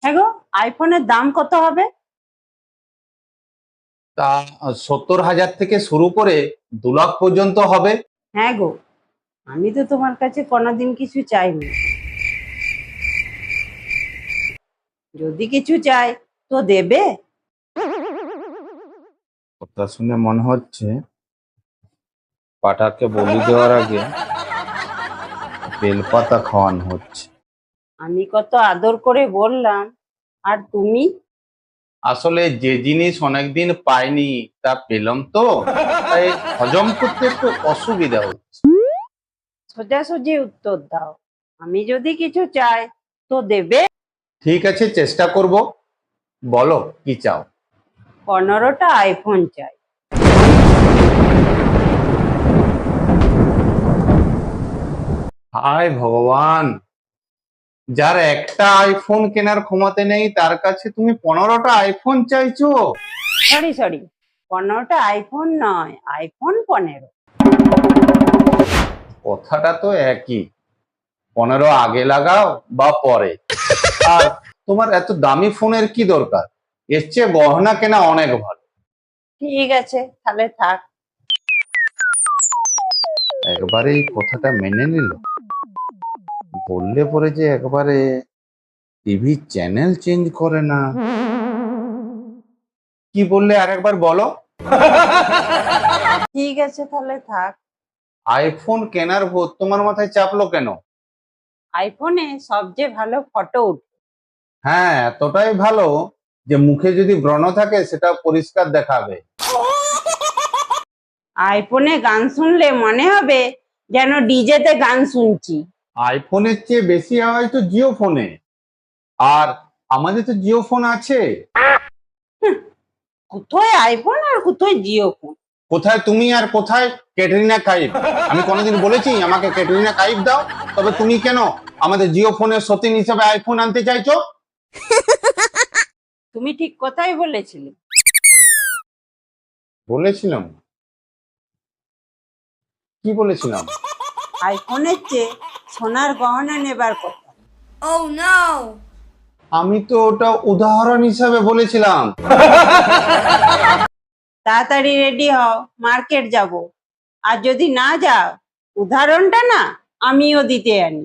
হ্যাঁ গো, আইফোনের দাম কত হবে? তা 70,000 থেকে শুরু করে 2 লাখ পর্যন্ত হবে। হ্যাঁ গো, আমি তো তোমার কাছে কোনোদিন কিছু চাইনি। যদি কিছু চাই তো দেবে? কথা শুনে মনে হচ্ছে পাঠাকে বলি দেওয়ার আগে বেলপাতা খাওয়ানো হচ্ছে। আমি কত আদর করে বললাম, আর তুমি? আসলে যে জিনিস অনেকদিন পাইনি তা পেলাম তো, তাই হজম করতে একটু অসুবিধা হচ্ছে। সোজাসুজি উত্তর দাও। আমি যদি কিছু চাই তো দেবে? ঠিক আছে, চেষ্টা করব। বলো কি চাও? 15টা আইফোন চাই। হায় ভগবান, যার একটা আইফোন কেনার ক্ষমতা নেই তার কাছে তুমি 15টা আইফোন চাইছো? সরি সরি, 15টা আইফোন নয়, আইফোন 15। কথাটা তো একই, 15 আগে লাগাও বা পরে। আর তোমার এত দামি ফোনের কি দরকার? এর চেয়ে গহনা কেনা অনেক ভালো। ঠিক আছে, তাহলে থাক। একবারে এই কথাটা মেনে নিল। বললে পরে যে একবারে টিভি চ্যানেল চেঞ্জ করে না। কি বললে আরেকবার বলো। ঠিক আছে, তাহলে থাক। আইফোন কেনার ভূত তোমার মাথায় চাপলো কেন? আইফোনে সবচেয়ে ভালো ফটো উঠে। হ্যাঁ, এতটাই ভালো যে মুখে যদি ব্রণ থাকে সেটা পরিষ্কার দেখাবে। আইফোনে গান শুনলে মনে হবে যেন ডিজেতে গান শুনছি। আইফোনের চেয়ে বেশি আওয়াজ তো জিও ফোনে। আর আমাদের তো জিও ফোন আছে। কোথায় আইফোন আর কোথায় জিও ফোন? কোথায় তুমি আর কোথায় ক্যাটরিনা কাইফ? আমি কোনোদিন বলেছি আমাকে ক্যাটরিনা কাইফ দাও? তবে তুমি কেন আমাদের জিও ফোনের সতীন হিসেবে আইফোন আনতে চাইছো? তুমি ঠিক কথাই বলেছিলে। বলেছিলাম? কি বলেছিলাম? আইফোনের চেয়ে সোনার গহনা নেবার কথা। Oh no! আমি তো ওটা উদাহরণ হিসাবে বলেছিলাম। তাড়াতাড়ি রেডি হও, মার্কেট যাব। আর যদি না যাও, উদাহরণটা না আমিও দিতে আনি।